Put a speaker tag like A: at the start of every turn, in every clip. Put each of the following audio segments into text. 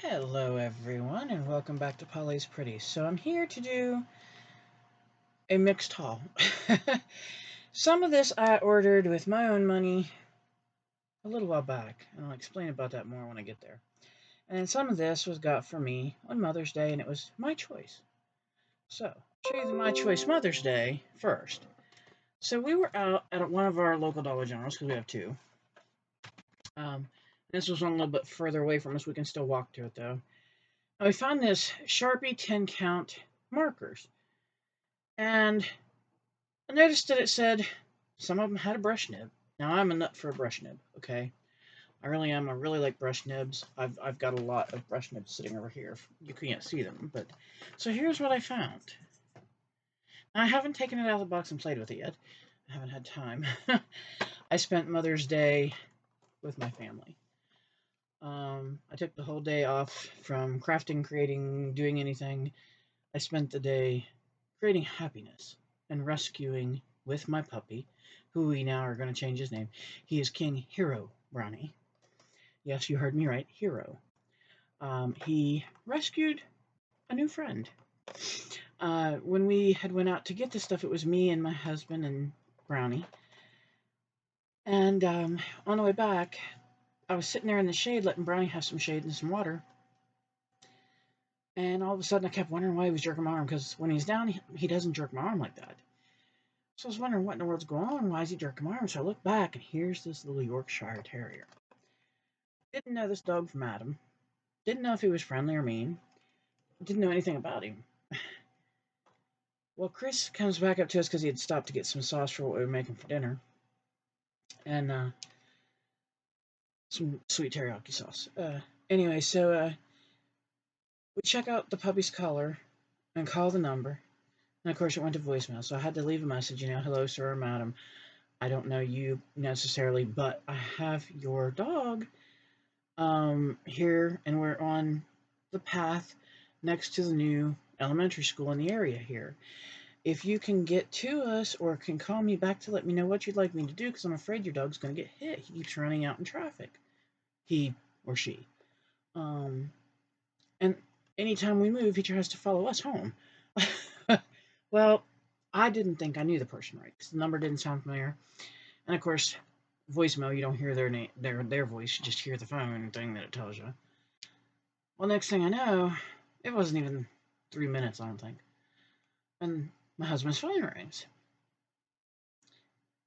A: Hello everyone and welcome back to Polly's Pretty. So I'm here to do a mixed haul. Some of this I ordered with my own money a little while back, and I'll explain about that more when I get there. And some of this was got for me on Mother's Day, and it was my choice. So, I'll show you the My Choice Mother's Day first. So we were out at one of our local Dollar Generals, because we have two. This was one a little bit further away from us. We can still walk to it though. And we found this Sharpie 10 count markers. And I noticed that it said some of them had a brush nib. Now I'm a nut for a brush nib, okay? I really am. I really like brush nibs. I've got a lot of brush nibs sitting over here. You can't see them, but so here's what I found. Now, I haven't taken it out of the box and played with it yet. I haven't had time. I spent Mother's Day with my family. I took the whole day off from crafting, creating, doing anything. I spent the day creating happiness and rescuing with my puppy, who we now are going to change his name. He is King Hero Brownie. Yes, you heard me right, Hero. He rescued a new friend. When we had went out to get this stuff, it was me and my husband and Brownie. And on the way back, I was sitting there in the shade, letting Brownie have some shade and some water. And all of a sudden, I kept wondering why he was jerking my arm, because when he's down, he doesn't jerk my arm like that. So I was wondering what in the world's going on. Why is he jerking my arm? So I look back, and here's this little Yorkshire Terrier. Didn't know this dog from Adam. Didn't know if he was friendly or mean. Didn't know anything about him. Well, Chris comes back up to us because he had stopped to get some sauce for what we were making for dinner. And some sweet teriyaki sauce. Anyway, so we check out the puppy's collar and call the number. And of course, it went to voicemail. So I had to leave a message, hello, sir or madam. I don't know you necessarily, but I have your dog here, and we're on the path next to the new elementary school in the area here. If you can get to us or can call me back to let me know what you'd like me to do, because I'm afraid your dog's going to get hit. He keeps running out in traffic. He or she. And anytime we move, he tries to follow us home. Well, I didn't think I knew the person right, because the number didn't sound familiar. And of course, voicemail, you don't hear their name, their voice, you just hear the phone thing that it tells you. Well, next thing I know, it wasn't even 3 minutes, I don't think, and my husband's phone rings.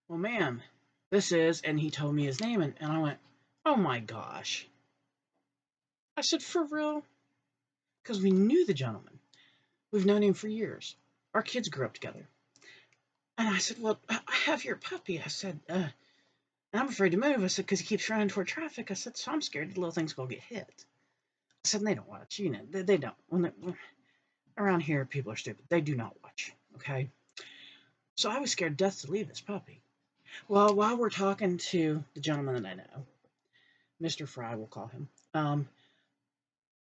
A: Well, ma'am, this is, and he told me his name, and I went, oh my gosh. I said, for real? Because we knew the gentleman. We've known him for years. Our kids grew up together. And I said, well, I have your puppy. I said, and I'm afraid to move. I said, because he keeps running toward traffic. I said, so I'm scared the little thing's going to get hit. I said, and they don't watch. They don't. Around here, people are stupid. They do not watch, okay? So I was scared to death to leave this puppy. Well, while we're talking to the gentleman that I know, Mr. Fry, we'll call him,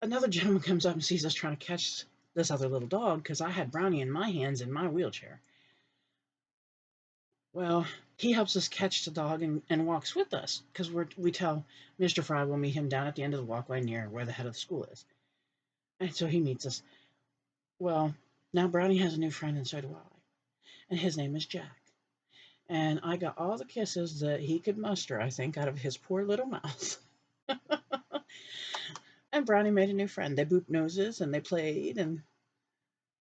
A: another gentleman comes up and sees us trying to catch this other little dog, because I had Brownie in my hands in my wheelchair. Well, he helps us catch the dog and walks with us, because we tell Mr. Fry we'll meet him down at the end of the walkway near where the head of the school is. And so he meets us. Well, now Brownie has a new friend, and so do I. And his name is Jack. And I got all the kisses that he could muster, I think, out of his poor little mouth. And Brownie made a new friend. They booped noses, and they played, and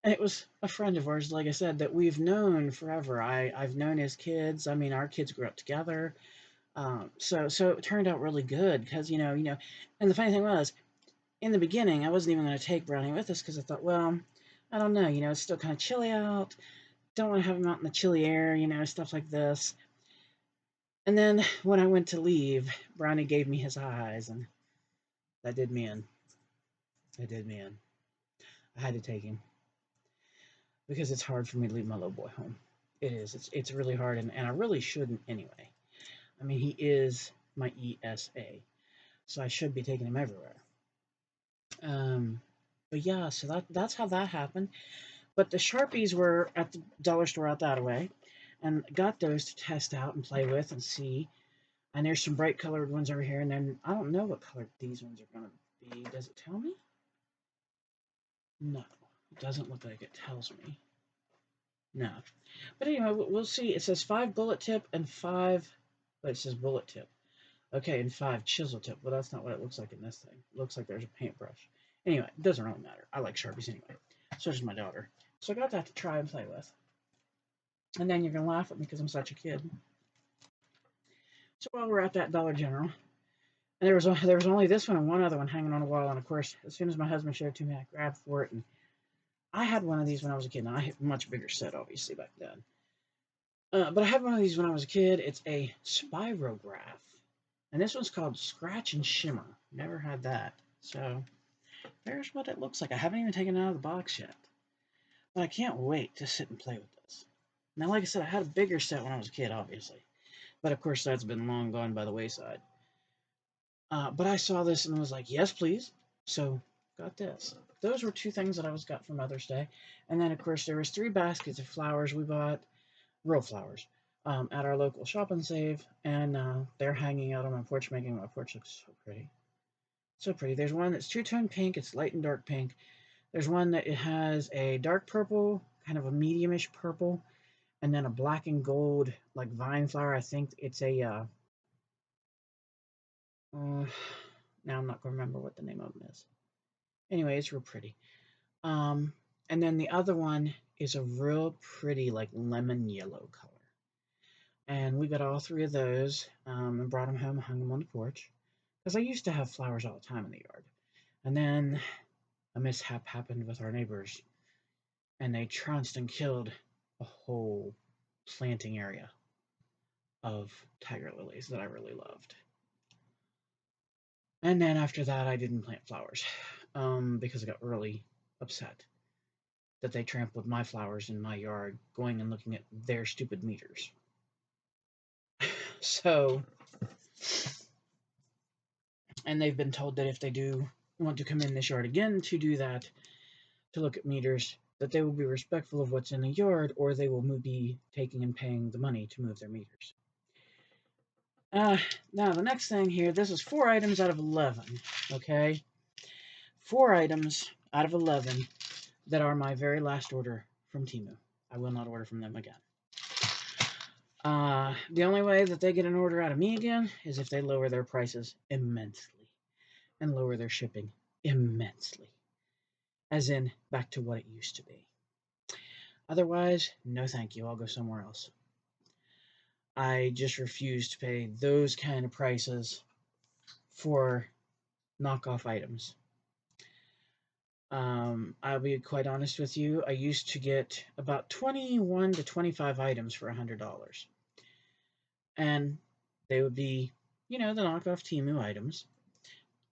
A: it was a friend of ours, like I said, that we've known forever. I've known his kids. I mean, our kids grew up together. So it turned out really good, because, and the funny thing was, in the beginning, I wasn't even going to take Brownie with us, because I thought, well, I don't know, it's still kind of chilly out. Don't want to have him out in the chilly air, stuff like this. And then when I went to leave, Brownie gave me his eyes, and that did me in. It did me in. I had to take him, because it's hard for me to leave my little boy home. It is. It's really hard, and I really shouldn't anyway. I mean, he is my ESA, so I should be taking him everywhere. But yeah, so that's how that happened. But the Sharpies were at the dollar store out that way, and got those to test out and play with and see. And there's some bright colored ones over here, and then I don't know what color these ones are going to be. Does it tell me? No, it doesn't look like it tells me. No. But anyway, we'll see. It says 5 bullet tip and 5, but it says bullet tip. Okay, and 5 chisel tip. Well, that's not what it looks like in this thing. It looks like there's a paintbrush. Anyway, it doesn't really matter. I like Sharpies anyway. So does my daughter. So I got that to try and play with. And then you're going to laugh at me because I'm such a kid. So while we're at that Dollar General, and there was only this one and one other one hanging on the wall. And of course, as soon as my husband showed it to me, I grabbed for it. And I had one of these when I was a kid. Now, I had a much bigger set, obviously, back then. But I had one of these when I was a kid. It's a spirograph. And this one's called Scratch and Shimmer. Never had that. So there's what it looks like. I haven't even taken it out of the box yet. But I can't wait to sit and play with this. Now, like I said, I had a bigger set when I was a kid, obviously. But of course, that's been long gone by the wayside. But I saw this and was like, yes, please. So got this. Those were 2 things that I got for Mother's Day. And then, of course, there was 3 baskets of flowers we bought. Real flowers. At our local shop and save, and they're hanging out on my porch, making my porch look so pretty. So pretty. There's one that's 2-tone pink. It's light and dark pink. There's one that it has a dark purple, kind of a mediumish purple, and then a black and gold, like vine flower. I think it's a, now I'm not going to remember what the name of them is. Anyway, it's real pretty. And then the other one is a real pretty, like lemon yellow color. And we got all 3 of those and brought them home and hung them on the porch. Because I used to have flowers all the time in the yard. And then a mishap happened with our neighbors. And they trounced and killed a whole planting area of tiger lilies that I really loved. And then after that, I didn't plant flowers because I got really upset that they trampled my flowers in my yard, going and looking at their stupid meters. So, and they've been told that if they do want to come in this yard again to do that, to look at meters, that they will be respectful of what's in the yard, or they will be taking and paying the money to move their meters. Now, the next thing here, this is 4 items out of 11, okay? 4 items out of 11 that are my very last order from Temu. I will not order from them again. The only way that they get an order out of me again is if they lower their prices immensely and lower their shipping immensely. As in, back to what it used to be. Otherwise, no thank you, I'll go somewhere else. I just refuse to pay those kind of prices for knockoff items. I'll be quite honest with you, I used to get about 21 to 25 items for $100. And they would be, the knockoff Temu items.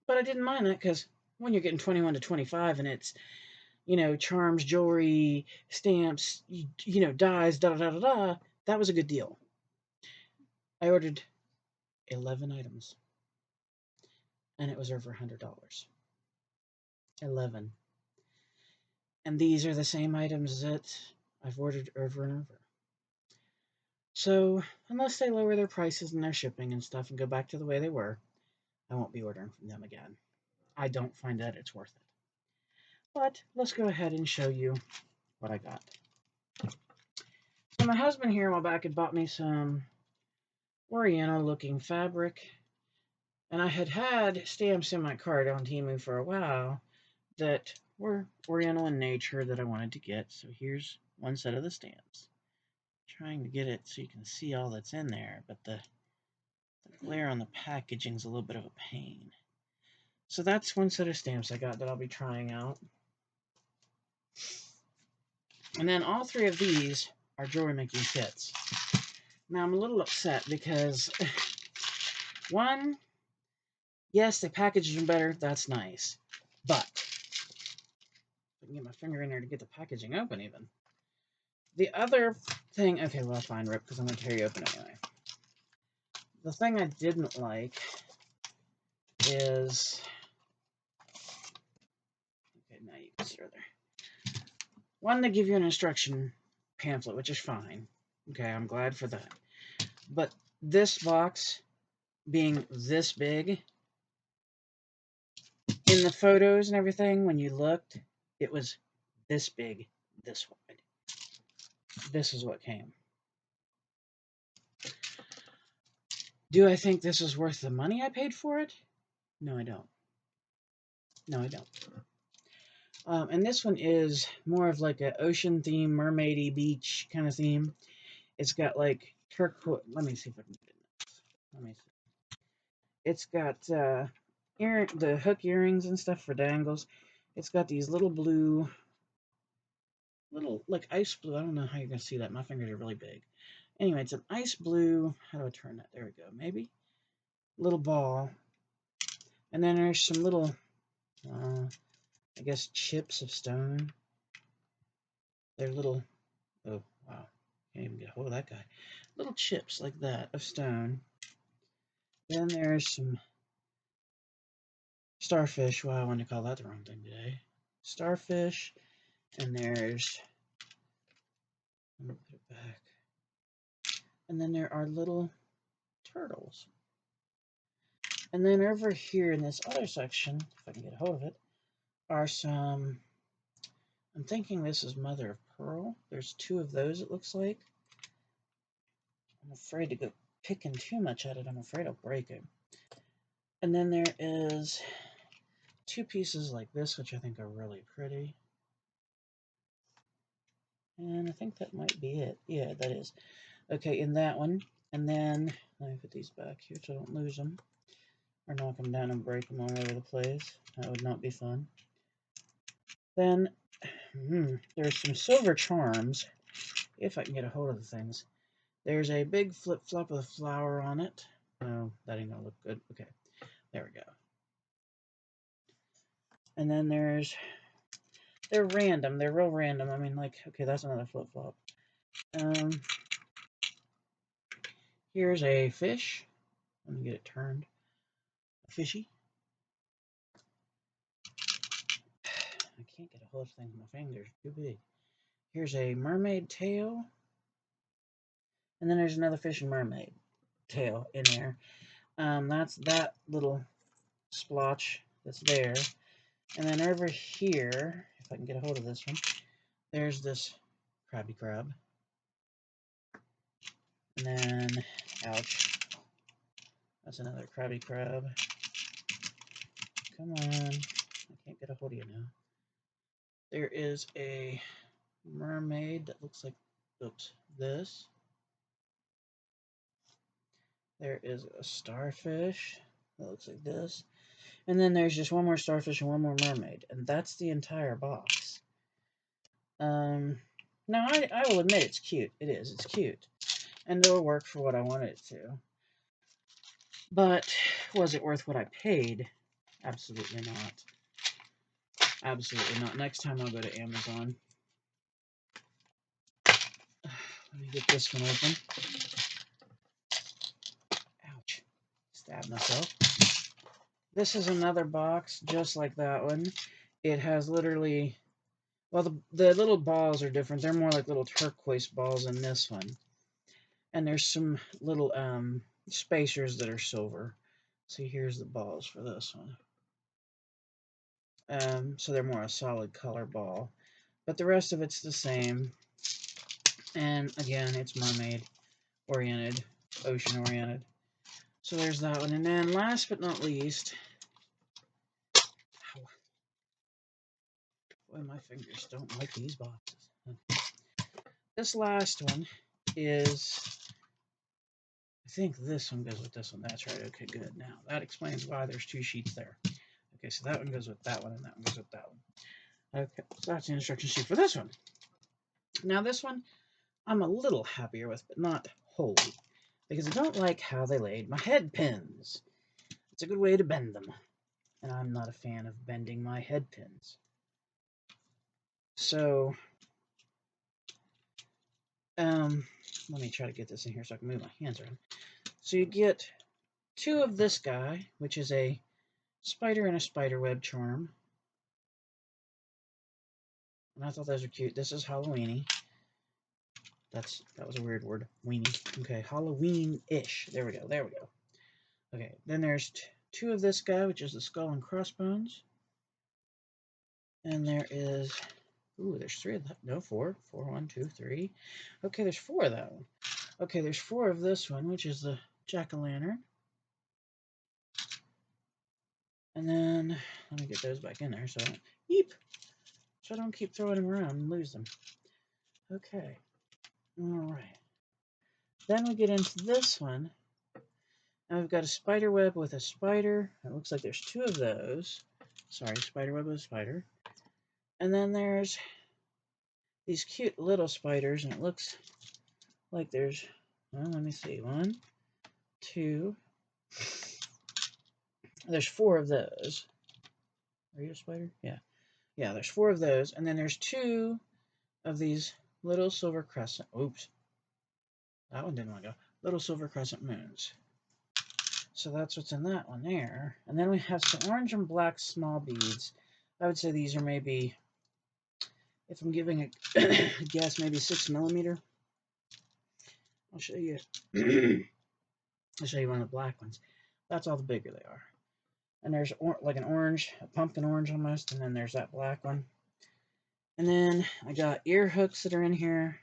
A: But I didn't mind that because when you're getting 21 to 25 and it's, charms, jewelry, stamps, dyes, da-da-da-da-da, that was a good deal. I ordered 11 items, and it was over $100. 11. And these are the same items that I've ordered over and over. So, unless they lower their prices and their shipping and stuff and go back to the way they were, I won't be ordering from them again. I don't find that it's worth it. But let's go ahead and show you what I got. So my husband here a while back had bought me some Oriental looking fabric, and I had stamps in my cart on Temu for a while that were Oriental in nature that I wanted to get. So here's one set of the stamps. Trying to get it so you can see all that's in there, but the glare on the packaging is a little bit of a pain. So that's one set of stamps I got that I'll be trying out. And then all 3 of these are jewelry making kits. Now I'm a little upset because one, yes, they packaged them better. That's nice. But I can get my finger in there to get the packaging open even. The other thing, okay, well, fine, Rip, because I'm going to tear you open anyway. The thing I didn't like is, okay, now you can see her there. One, they give you an instruction pamphlet, which is fine. Okay, I'm glad for that. But this box being this big, in the photos and everything, when you looked, it was this big, this wide. This is what came. Do I think this is worth the money I paid for it? No, I don't. No, I don't. And this one is more of like an ocean theme, mermaidy beach kind of theme. It's got like turquoise. Let me see if I can get it. Let me see. It's got the hook earrings and stuff for dangles. It's got these little blue, little like ice blue. I don't know how you're gonna see that. My fingers are really big. Anyway, it's an ice blue. How do I turn that? There we go. Maybe little ball. And then there's some little, I guess, chips of stone. They're little. Oh wow, can't even get a hold of that guy. Little chips like that of stone. Then there's some starfish. Wow, I wanted to call that the wrong thing today. Starfish. And there's, let me put it back. And then there are little turtles. And then over here in this other section, if I can get a hold of it, are some, I'm thinking this is mother of pearl. There's two of those, it looks like. I'm afraid to go picking too much at it. I'm afraid I'll break it. And then there is two pieces like this, which I think are really pretty. And I think that might be it. Yeah, that is. Okay, in that one. And then, let me put these back here so I don't lose them. Or knock them down and break them all over the place. That would not be fun. Then, there's some silver charms, if I can get a hold of the things. There's a big flip-flop with a flower on it. Oh, that ain't gonna look good. Okay, there we go. And then they're random. They're real random. I mean, like, okay, that's another flip-flop. Here's a fish. Let me get it turned. A fishy. I can't get a hold of things with my fingers. Too big. Here's a mermaid tail. And then there's another fish and mermaid tail in there. That's that little splotch that's there. And then over here, if I can get a hold of this one, there's this crabby crab. And then, ouch, that's another crabby crab. Come on, I can't get a hold of you now. There is a mermaid that looks like, oops, this. There is a starfish that looks like this. And then there's just one more starfish and one more mermaid. And that's the entire box. Now, I will admit it's cute. It is. It's cute. And it'll work for what I wanted it to. But was it worth what I paid? Absolutely not. Absolutely not. Next time I'll go to Amazon. Let me get this one open. Ouch. Stabbed myself. This is another box just like that one. It has literally, well, the little balls are different. They're more like little turquoise balls in this one. And there's some little spacers that are silver. See, here's the balls for this one. So they're more a solid color ball. But the rest of it's the same. And again, it's mermaid oriented, ocean oriented. So there's that one. And then last but not least, boy, my fingers don't like these boxes. This last one is, I think this one goes with this one. That's right. Okay, good. Now, that explains why there's two sheets there. Okay, so that one goes with that one, and that one goes with that one. Okay, so that's the instruction sheet for this one. Now, this one, I'm a little happier with, but not wholly, because I don't like how they laid my head pins. It's a good way to bend them, and I'm not a fan of bending my head pins. So, let me try to get this in here so I can move my hands around. So you get two of this guy, which is a spider and a spider web charm. And I thought those were cute. This is Halloween-y. That was a weird word. Weenie. Okay, Halloween-ish. There we go. There we go. Okay, then there's two of this guy, which is the skull and crossbones. And there is, ooh, there's 3 of that. No, 4. 4, 1, 2, 3. Okay, there's 4 of that one. Okay, there's 4 of this one, which is the jack-o'-lantern. And then, let me get those back in there so I don't keep throwing them around and lose them. Okay. All right. Then we get into this one. And we've got a spider web with a spider. It looks like there's 2 of those. Sorry, spider web with a spider. And then there's these cute little spiders, and it looks like there's, well, let me see, 1, 2. There's 4 of those. Are you a spider? Yeah. Yeah, there's 4 of those. And then there's 2 of these little silver crescent. Oops. That one didn't want to go. Little silver crescent moons. So that's what's in that one there. And then we have some orange and black small beads. I would say these are maybe, if I'm giving a guess, maybe 6 millimeter. I'll show you. I'll show you one of the black ones. That's all the bigger they are. And there's like an orange, a pumpkin orange almost, and then there's that black one. And then I got ear hooks that are in here,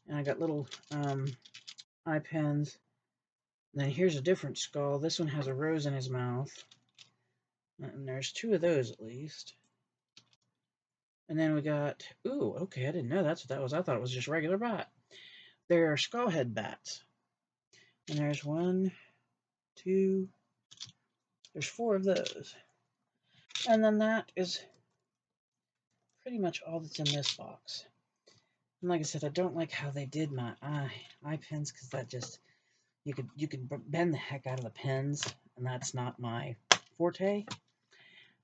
A: and I got little eye pins. And then here's a different skull. This one has a rose in his mouth. And there's 2 of those at least. And then we got, ooh, okay, I didn't know that's what that was. I thought it was just regular bat. They're skullhead bats. And there's 1, 2, there's 4 of those. And then that is pretty much all that's in this box. And like I said, I don't like how they did my eye pins, because that just, you could bend the heck out of the pins, and that's not my forte.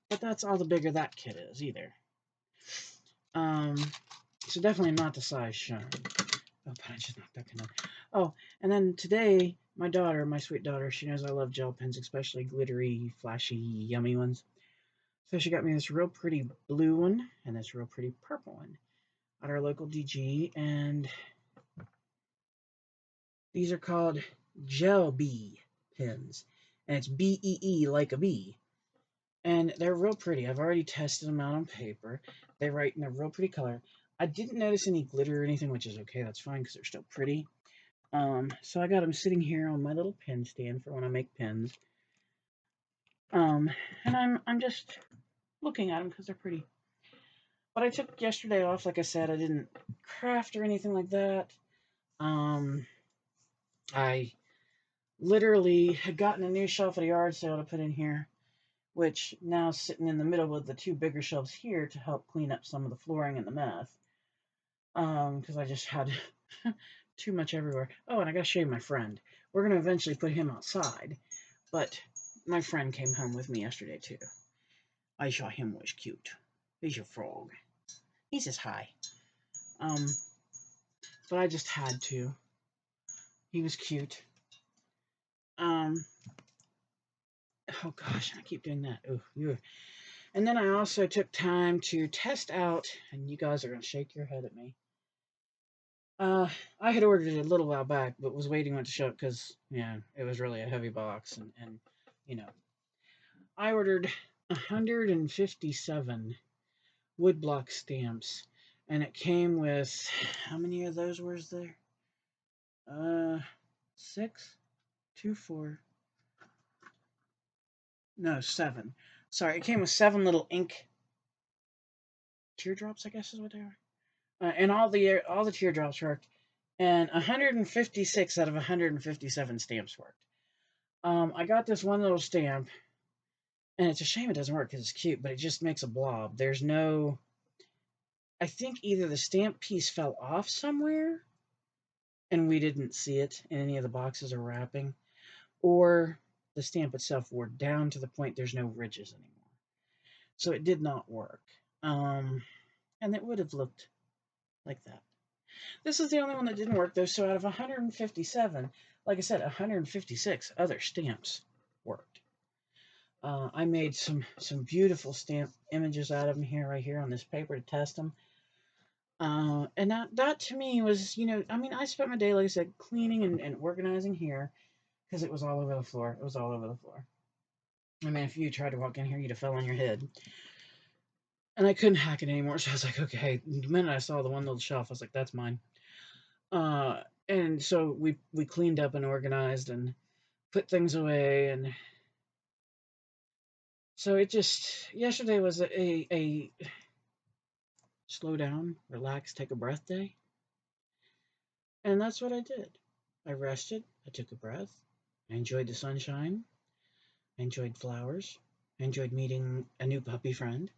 A: But that's all the bigger that kit is either. So definitely not the size shown. Oh, but I just knocked that pin out. Oh, and then today, my daughter, my sweet daughter, she knows I love gel pens, especially glittery, flashy, yummy ones. So she got me this real pretty blue one and this real pretty purple one at our local DG, and these are called Gel Bee pens, and it's B-E-E like a bee. And they're real pretty. I've already tested them out on paper. They write in a real pretty color. I didn't notice any glitter or anything, which is okay. That's fine because they're still pretty. So I got them sitting here on my little pen stand for when I make pens. And I'm just looking at them because they're pretty. But I took yesterday off. Like I said, I didn't craft or anything like that. I literally had gotten a new shelf at a yard sale to put in here, which now is sitting in the middle with the 2 bigger shelves here to help clean up some of the flooring and the mess. Because I just had too much everywhere. Oh, and I gotta show you my friend. We're gonna eventually put him outside, but my friend came home with me yesterday too. I saw him was cute. He's your frog. He says hi. But I just had to. He was cute. Oh gosh, I keep doing that. Oh, yeah. And then I also took time to test out, and you guys are gonna shake your head at me. I had ordered it a little while back, but was waiting on it to show up because, yeah, it was really a heavy box, and you know, I ordered 157 woodblock stamps, and it came with, how many of those was there? 6, 2, 4, no, 7. Sorry, it came with 7 little ink teardrops, I guess is what they are. And all the teardrops worked, and 156 out of 157 stamps worked. I got this one little stamp, and it's a shame it doesn't work because it's cute, but it just makes a blob. There's no, I think either the stamp piece fell off somewhere, and we didn't see it in any of the boxes or wrapping, or the stamp itself wore down to the point there's no ridges anymore. So it did not work. And it would have looked like that. This is the only one that didn't work, though, so out of 157, like I said, 156 other stamps worked. I made some beautiful stamp images out of them here, right here on this paper to test them. And that to me was, I mean, I spent my day, like I said, cleaning and organizing here because it was all over the floor. It was all over the floor. I mean, if you tried to walk in here, you'd have fell on your head. And I couldn't hack it anymore, so I was like, okay. The minute I saw the one little shelf, I was like, that's mine. And so we cleaned up and organized and put things away, and so it just yesterday was a slow down, relax, take a breath day, and that's what I did. I rested, I took a breath, I enjoyed the sunshine, I enjoyed flowers, I enjoyed meeting a new puppy friend,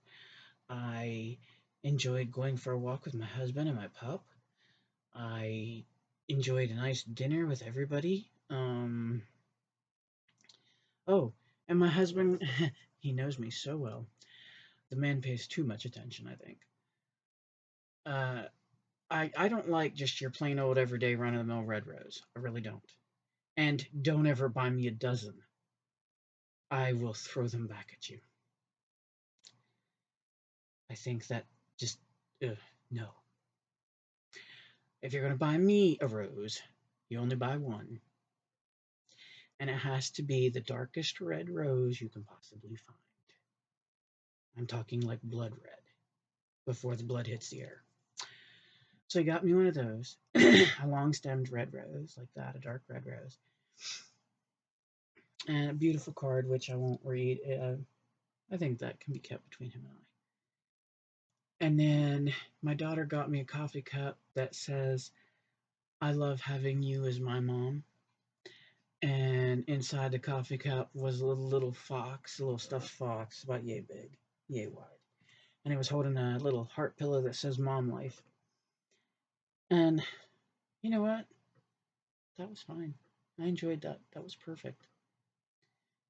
A: I enjoyed going for a walk with my husband and my pup. I enjoyed a nice dinner with everybody. Oh, and my husband, he knows me so well. The man pays too much attention, I think. Uh, I don't like just your plain old everyday run of the mill red rose. I really don't. And don't ever buy me a dozen. I will throw them back at you. I think that just, no. If you're going to buy me a rose, you only buy one. And it has to be the darkest red rose you can possibly find. I'm talking like blood red, before the blood hits the air. So he got me one of those, a long-stemmed red rose, like that, a dark red rose, and a beautiful card, which I won't read. I think that can be kept between him and I. And then my daughter got me a coffee cup that says, I love having you as my mom. And inside the coffee cup was a little fox, a little stuffed fox, about yay big, yay wide. And he was holding a little heart pillow that says Mom Life. And you know what? That was fine. I enjoyed that. That was perfect.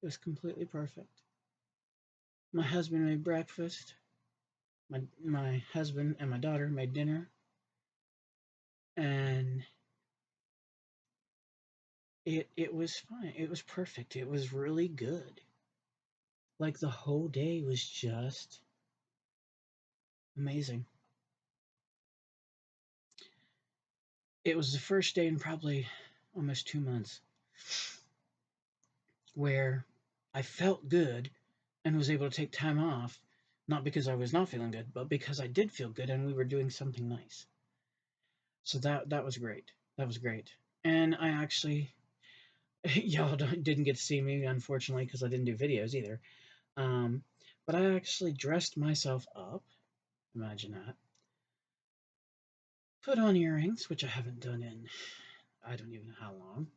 A: It was completely perfect. My husband made breakfast. My husband and my daughter made dinner. And it was fine. It was perfect. It was really good. Like the whole day was just amazing. It was the first day in probably almost 2 months where I felt good and was able to take time off, not because I was not feeling good, but because I did feel good and we were doing something nice. So that was great. That was great. And I actually, y'all didn't get to see me, unfortunately, because I didn't do videos either. Um, but I actually dressed myself up. Imagine that. Put on earrings, which I haven't done in I don't even know how long.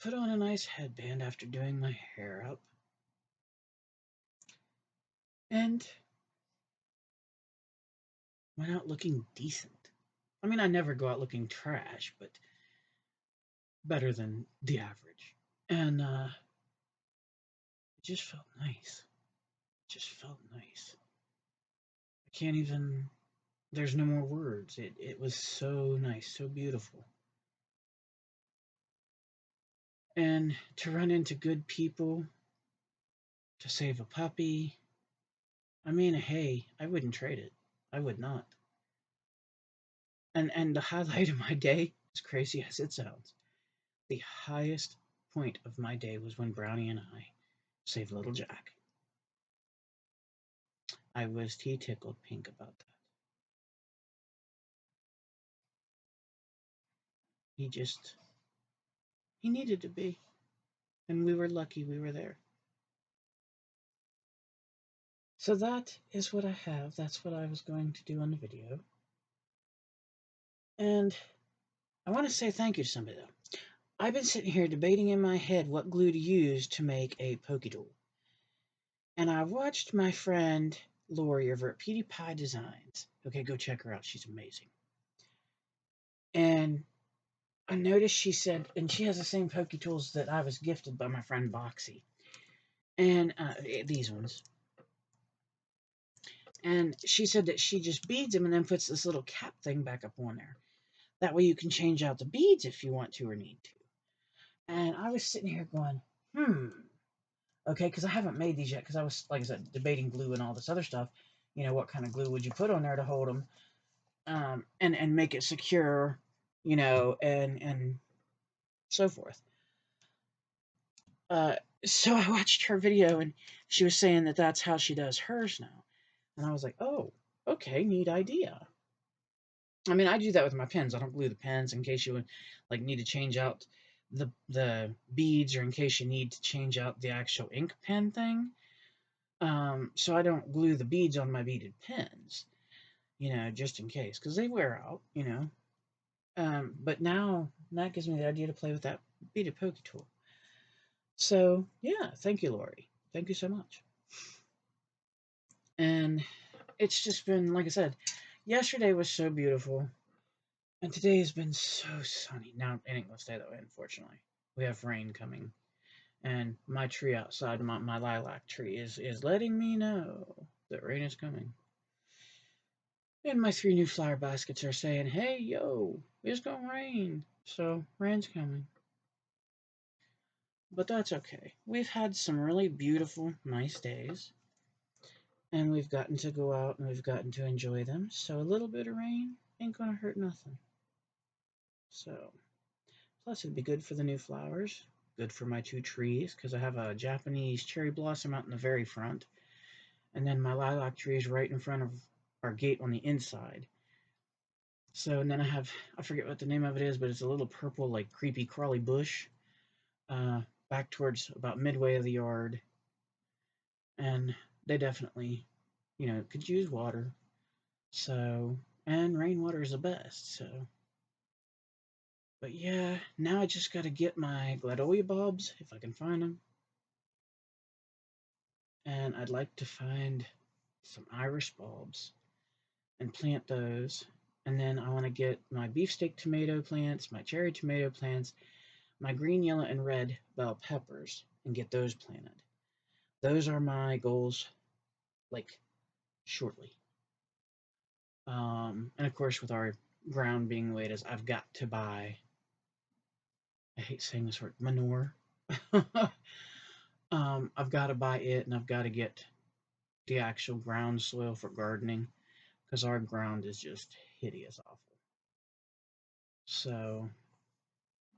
A: Put on a nice headband after doing my hair up. And went out looking decent. I mean, I never go out looking trash, but better than the average. And it just felt nice. It just felt nice. I can't even, there's no more words. It was so nice, so beautiful. And to run into good people, to save a puppy, I mean, hey, I wouldn't trade it. I would not. And the highlight of my day, as crazy as it sounds, the highest point of my day was when Brownie and I saved little Jack. I was tickled pink about that. He just, he needed to be. And we were lucky we were there. So that is what I have. That's what I was going to do on the video. And I want to say thank you to somebody, though. I've been sitting here debating in my head what glue to use to make a Pokédoll. And I watched my friend Lori over at PewDiePie Designs. Okay, go check her out. She's amazing. And I noticed she said, and she has the same Pokétools that I was gifted by my friend Boxy. And these ones. And she said that she just beads them and then puts this little cap thing back up on there. That way you can change out the beads if you want to or need to. And I was sitting here going, okay, because I haven't made these yet, because I was, like I said, debating glue and all this other stuff. You know, what kind of glue would you put on there to hold them and make it secure, you know, and so forth. Uh, so I watched her video, and she was saying that that's how she does hers now. And I was like, oh, okay, neat idea. I mean, I do that with my pens. I don't glue the pens in case you would like need to change out the beads, or in case you need to change out the actual ink pen thing. So I don't glue the beads on my beaded pens, just in case, because they wear out. But now that gives me the idea to play with that beaded pokey tool. So yeah, thank you, Lori. Thank you so much. And it's just been, like I said, yesterday was so beautiful, and today has been so sunny. Now it ain't gonna stay that way, unfortunately. We have rain coming, and my tree outside, my lilac tree, is letting me know that rain is coming. And my 3 new flower baskets are saying, hey, yo, it's gonna rain. So, rain's coming. But that's okay. We've had some really beautiful, nice days. And we've gotten to go out and we've gotten to enjoy them. So, a little bit of rain ain't gonna hurt nothing. So, plus it'd be good for the new flowers. Good for my 2 trees, because I have a Japanese cherry blossom out in the very front. And then my lilac tree is right in front of our gate on the inside. So, and then I forget what the name of it is, but it's a little purple, like creepy crawly bush, uh, back towards about midway of the yard. And they definitely, could use water. So, and rainwater is the best. So, but yeah, now I just got to get my Gladolia bulbs, if I can find them. And I'd like to find some iris bulbs and plant those. And then I want to get my beefsteak tomato plants, my cherry tomato plants, my green, yellow, and red bell peppers, and get those planted. Those are my goals, like, shortly. And of course, with our ground being the way it is, I've got to buy, I hate saying this word, manure. I've got to buy it, and I've got to get the actual ground soil for gardening, because our ground is just hideous awful. So,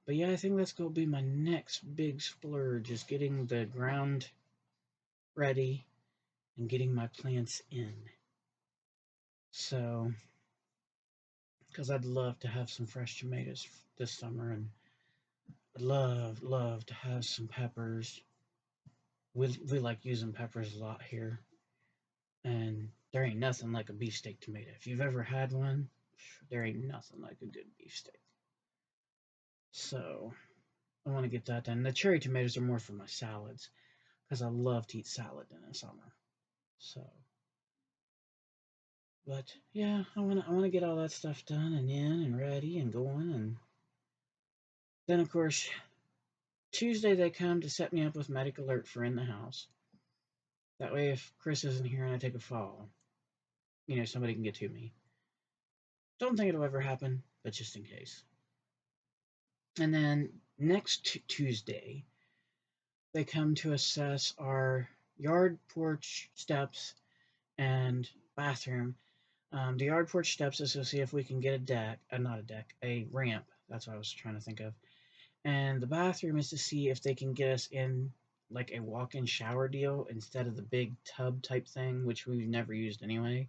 A: but yeah, I think that's going to be my next big splurge, is getting the ground ready and getting my plants in. So, because I'd love to have some fresh tomatoes this summer, and I'd love to have some peppers. We like using peppers a lot here, and there ain't nothing like a beefsteak tomato. If you've ever had one, there ain't nothing like a good beefsteak. So I want to get that done. The cherry tomatoes are more for my salads, because I love to eat salad in the summer. So, but yeah, I want to get all that stuff done and in and ready and going, and then of course Tuesday they come to set me up with medic alert for in the house. That way, if Chris isn't here and I take a fall, somebody can get to me. Don't think it'll ever happen, but just in case. And then next Tuesday, they come to assess our yard, porch, steps, and bathroom. The yard, porch, steps is to see if we can get a deck, not a deck, a ramp. That's what I was trying to think of. And the bathroom is to see if they can get us in like a walk-in shower deal instead of the big tub type thing, which we've never used anyway.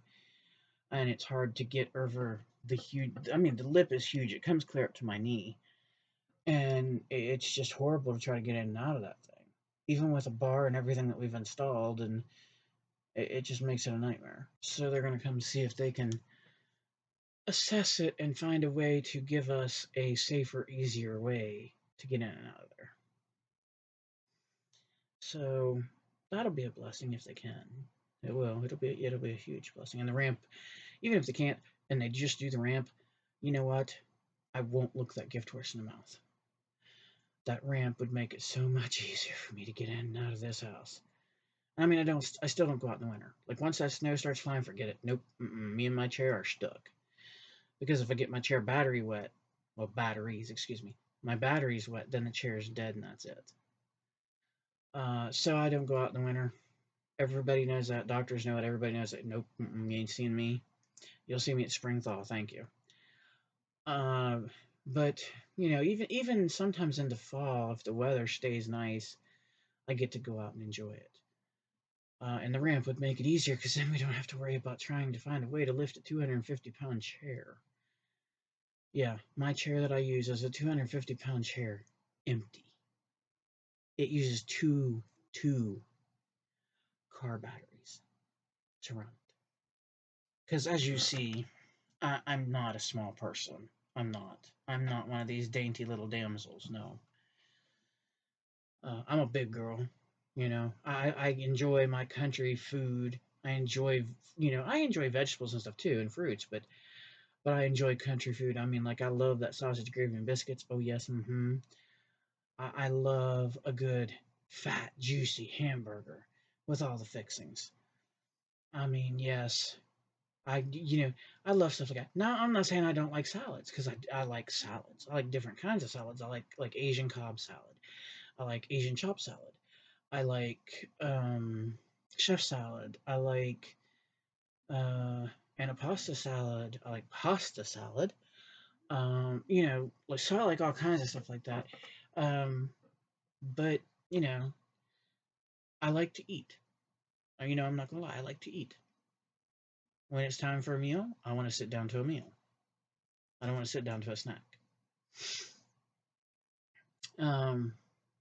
A: And it's hard to get over the huge. I mean, the lip is huge. It comes clear up to my knee, and it's just horrible to try to get in and out of that thing, even with a bar and everything that we've installed, and it just makes it a nightmare. So they're going to come see if they can assess it and find a way to give us a safer, easier way to get in and out of there. So that'll be a blessing if they can. It will. It'll be a huge blessing. And the ramp, even if they can't, and they just do the ramp, you know what? I won't look that gift horse in the mouth. That ramp would make it so much easier for me to get in and out of this house. I mean, I still don't go out in the winter. Like, once that snow starts flying, forget it. Nope. Me and my chair are stuck. Because if I get my chair battery wet, well, batteries, excuse me, my battery's wet, then the chair is dead and that's it. So I don't go out in the winter. Everybody knows that. Doctors know it. Everybody knows that. Nope. You ain't seeing me. You'll see me at spring thaw. Thank you. Uh, but even sometimes in the fall, if the weather stays nice, I get to go out and enjoy it. And the ramp would make it easier because then we don't have to worry about trying to find a way to lift a 250-pound chair. Yeah, my chair that I use is a 250-pound chair, empty. It uses two car batteries to run it. Because as you see, I'm not a small person. I'm not. I'm not one of these dainty little damsels. No. I'm a big girl. I enjoy my country food. I enjoy vegetables and stuff too, and fruits, but I enjoy country food. I mean, like, I love that sausage, gravy, and biscuits. Oh, yes, mm-hmm. I love a good, fat, juicy hamburger with all the fixings. I mean, yes, I love stuff like that. Now, I'm not saying I don't like salads, because I like salads. I like different kinds of salads. I like Asian Cobb salad. I like Asian chopped salad. I like chef salad. I like uh, anapasta salad. I like pasta salad. So I like all kinds of stuff like that. Um, but you know, I like to eat. I'm not gonna lie. I like to eat. When it's time for a meal, I want to sit down to a meal. I don't want to sit down to a snack. Um,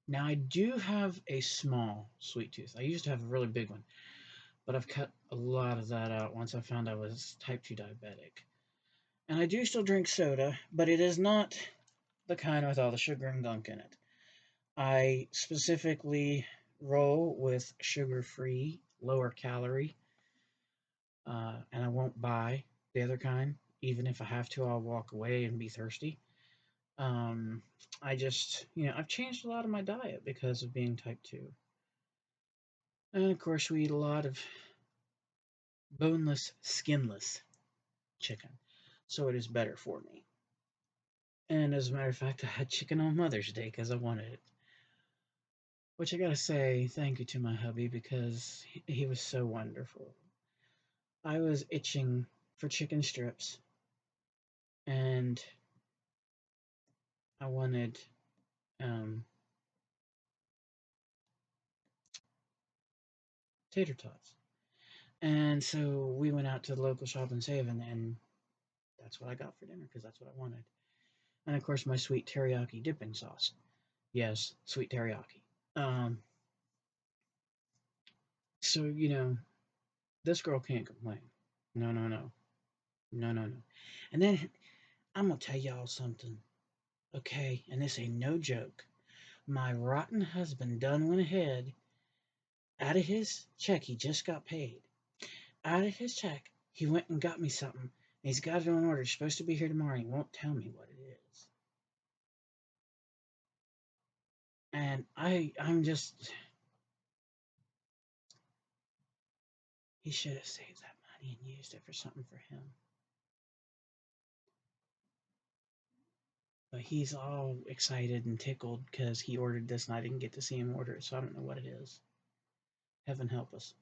A: Now I do have a small sweet tooth. I used to have a really big one, but I've cut a lot of that out once I found I was type 2 diabetic. And I do still drink soda, but it is not the kind with all the sugar and gunk in it. I specifically roll with sugar-free, lower calorie, and I won't buy the other kind. Even if I have to, I'll walk away and be thirsty. Um, I just, I've changed a lot of my diet because of being type 2. And of course, we eat a lot of boneless, skinless chicken, so it is better for me. And as a matter of fact, I had chicken on Mother's Day because I wanted it. Which I gotta say, thank you to my hubby because he was so wonderful. I was itching for chicken strips and I wanted um, tater tots. And so we went out to the local shop and save, and that's what I got for dinner because that's what I wanted. And of course, my sweet teriyaki dipping sauce. Yes, sweet teriyaki. Um, so, this girl can't complain. No, no, no. No, no, no. And then I'm going to tell y'all something, okay? And this ain't no joke. My rotten husband done went ahead, out of his check, he just got paid. Out of his check, he went and got me something. And he's got it on order. It's supposed to be here tomorrow. And he won't tell me what it is. And I'm just, he should have saved that money and used it for something for him. But he's all excited and tickled because he ordered this and I didn't get to see him order it, so I don't know what it is. Heaven help us.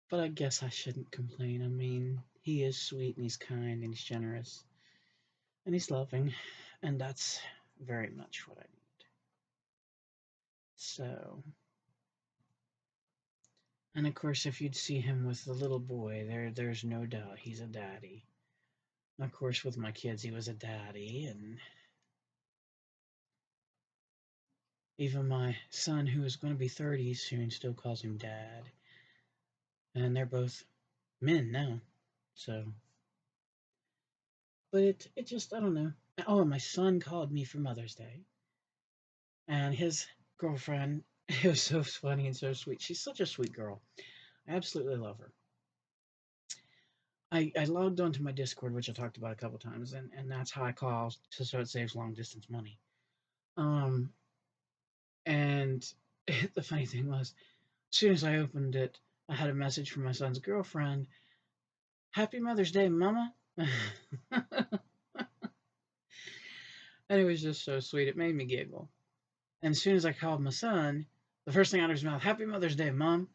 A: But I guess I shouldn't complain. I mean, he is sweet and he's kind and he's generous and he's loving, and that's very much what I need. So, and of course, if you'd see him with the little boy, there's no doubt he's a daddy. Of course, with my kids, he was a daddy, and even my son, who is going to be 30 soon, still calls him dad. And they're both men now, so. But it just, I don't know. Oh, and my son called me for Mother's Day, and his girlfriend, it was so funny and so sweet. She's such a sweet girl. I absolutely love her. I logged onto my Discord, which I talked about a couple times, and that's how I call, so it saves long distance money. Um, and the funny thing was, as soon as I opened it, I had a message from my son's girlfriend. Happy Mother's Day, Mama. And it was just so sweet. It made me giggle. And as soon as I called my son, the first thing out of his mouth, Happy Mother's Day, Mom.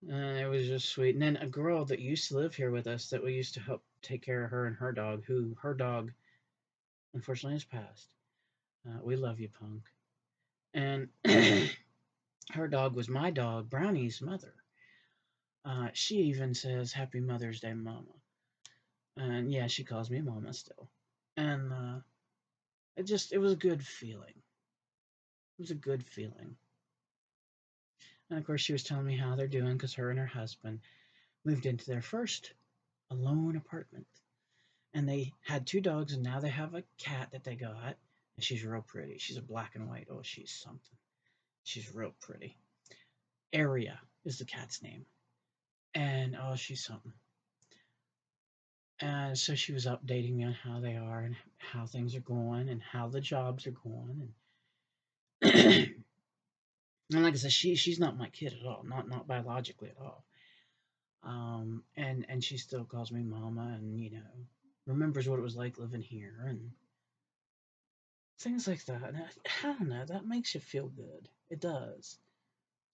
A: And it was just sweet. And then a girl that used to live here with us that we used to help take care of her and her dog, her dog unfortunately has passed. We love you, Punk. And her dog was my dog, Brownie's mother. She even says, Happy Mother's Day, Mama. And yeah, she calls me Mama still. And it was a good feeling. It was a good feeling. And of course, she was telling me how they're doing because her and her husband moved into their first alone apartment. And they had two dogs, and now they have a cat that they got. And she's real pretty. She's a black and white. Oh, she's something. She's real pretty. Aria is the cat's name. And oh, she's something. And so she was updating me on how they are and how things are going and how the jobs are going. And, and like I said, she's not my kid at all, not biologically at all. And she still calls me mama, and remembers what it was like living here and things like that. And I don't know, that makes you feel good. It does,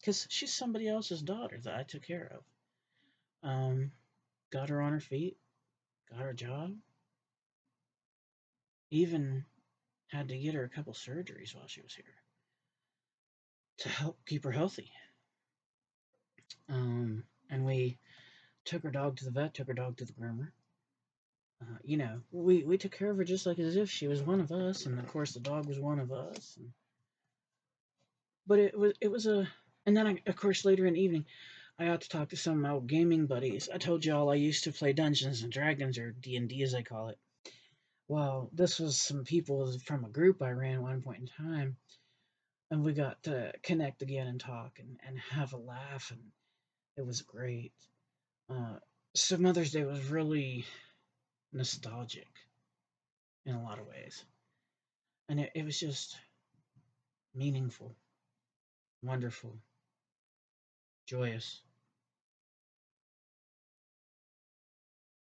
A: because she's somebody else's daughter that I took care of. Got her on her feet, got her a job, even had to get her a couple surgeries while she was here to help keep her healthy. And we took her dog to the vet, took her dog to the groomer. We took care of her just like as if she was one of us, and of course the dog was one of us. But it was a, and then of course later in the evening, I got to talk to some of my old gaming buddies. I told y'all I used to play Dungeons and Dragons, or D&D as they call it. Well, this was some people from a group I ran at one point in time, and we got to connect again and talk and have a laugh, and it was great. Uh, so Mother's Day was really nostalgic in a lot of ways. And it was just meaningful, wonderful, joyous.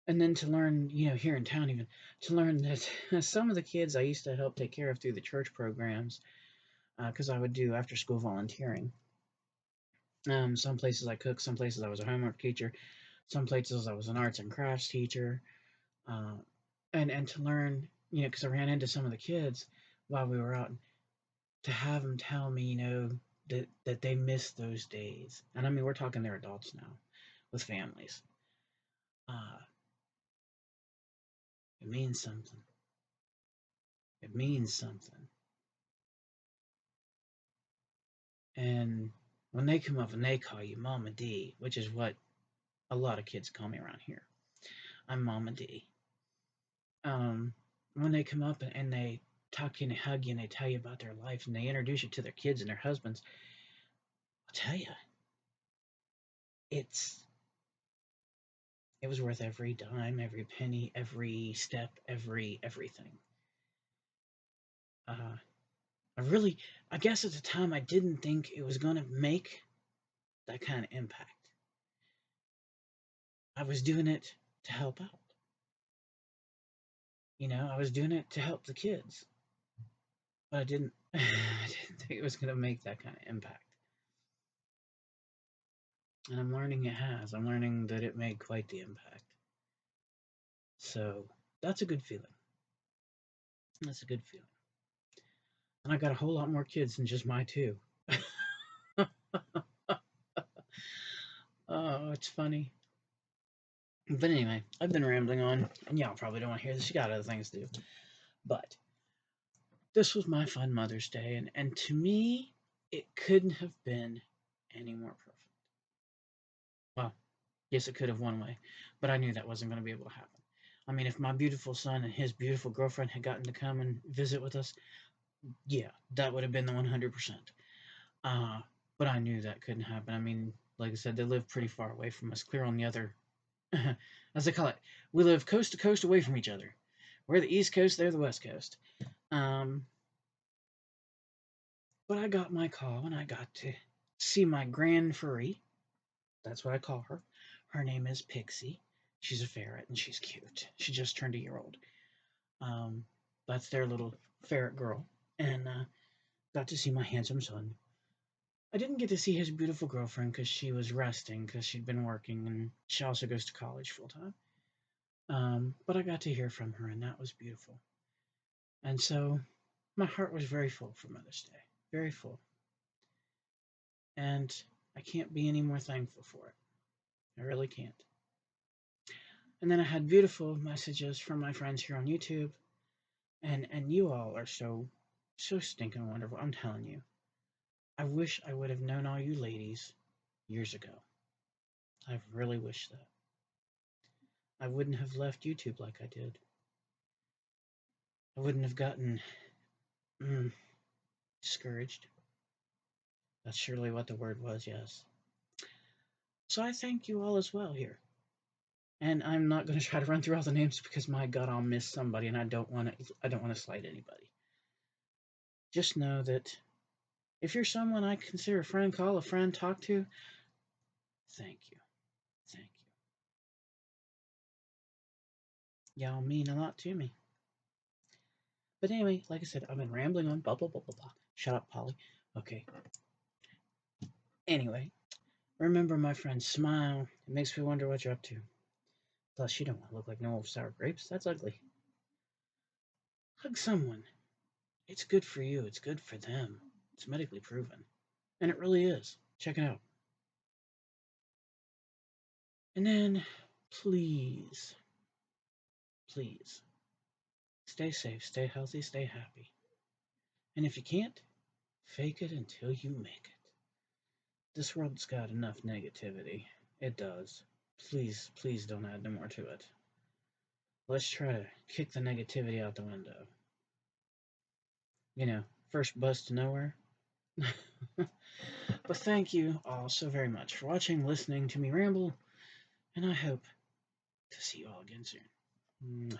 A: And then to learn, here in town even, to learn that some of the kids I used to help take care of through the church programs, because I would do after school volunteering. Some places I cooked, some places I was a homework teacher, some places I was an arts and crafts teacher. Uh, and to learn, because I ran into some of the kids while we were out, to have them tell me, that they miss those days. And I mean, we're talking they're adults now with families. Uh, it means something. It means something. And when they come up and they call you Mama D, which is what a lot of kids call me around here, I'm Mama D. Um, when they come up and they talk you and they hug you and they tell you about their life and they introduce you to their kids and their husbands, I'll tell you, it's it was worth every dime, every penny, every step, everything. Uh, I guess at the time I didn't think it was going to make that kind of impact. I was doing it to help out. I was doing it to help the kids, but I didn't. I didn't think it was going to make that kind of impact. And I'm learning it has. I'm learning that it made quite the impact. So that's a good feeling. That's a good feeling. And I got a whole lot more kids than just my two. Oh, it's funny. But anyway, I've been rambling on, and y'all probably don't want to hear this. You got other things to do. But this was my fun Mother's Day, and to me, it couldn't have been any more perfect. Well, yes, it could have one way, but I knew that wasn't going to be able to happen. I mean, if my beautiful son and his beautiful girlfriend had gotten to come and visit with us, yeah, that would have been the 100%. Uh, but I knew that couldn't happen. I mean, like I said, they live pretty far away from us, clear on the other, as they call it. We live coast to coast away from each other. We're the East Coast, they're the West Coast. Um, but I got my call and I got to see my grand furry. That's what I call her. Her name is Pixie. She's a ferret and she's cute. She just turned a year old. Um, that's their little ferret girl. And got to see my handsome son. I didn't get to see his beautiful girlfriend because she was resting because she'd been working and she also goes to college full time. But I got to hear from her and that was beautiful. And so my heart was very full for Mother's Day. Very full. And I can't be any more thankful for it. I really can't. And then I had beautiful messages from my friends here on YouTube, and you all are so stinking wonderful. I'm telling you. I wish I would have known all you ladies years ago. I really wish that. I wouldn't have left YouTube like I did. I wouldn't have gotten mm, discouraged. That's surely what the word was, yes. So I thank you all as well here. And I'm not going to try to run through all the names because my God, I'll miss somebody, and I don't want to. I don't want to slight anybody. Just know that if you're someone I consider a friend, call a friend, talk to, thank you, thank you. Y'all mean a lot to me. But anyway, like I said, I've been rambling on. Blah blah blah blah blah. Shut up, Polly. Okay. Anyway, remember my friend, smile. It makes me wonder what you're up to. Plus, you don't want to look like no old sour grapes. That's ugly. Hug someone. It's good for you. It's good for them. It's medically proven. And it really is. Check it out. And then, please, please, stay safe, stay healthy, stay happy. And if you can't, fake it until you make it. This world's got enough negativity. It does. Please, please don't add no more to it. Let's try to kick the negativity out the window. First bus to nowhere. But thank you all so very much for watching, listening to me ramble, and I hope to see you all again soon. Mwah.